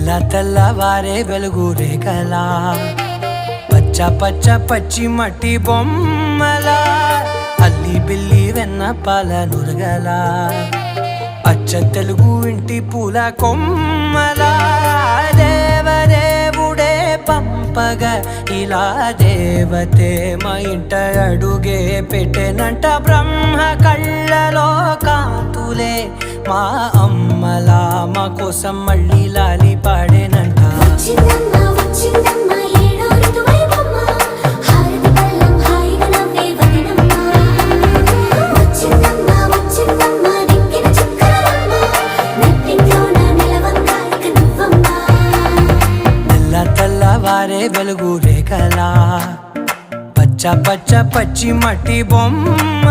తెల్లవారే వెలుగు రేఖలా పచ్చ పచ్చ పచ్చి మట్టి బొమ్మలా అల్లి బిల్లి వెన్న పాల నురగలా అచ్చ తెలుగు ఇంటి పూల కొమ్మలా దేవదేవుడే పంపగా ఇలా దేవతే మా ఇంట అడుగే పెట్టెనంట బ్రహ్మ కళ్ళలో కాంతులే మా అమ్మలా మా కోసం మళ్ళీ లాలి పాడేనంట తెల్లవారే వెలుగు రేఖలా పచ్చ పచ్చ పచ్చి మట్టి బొమ్మ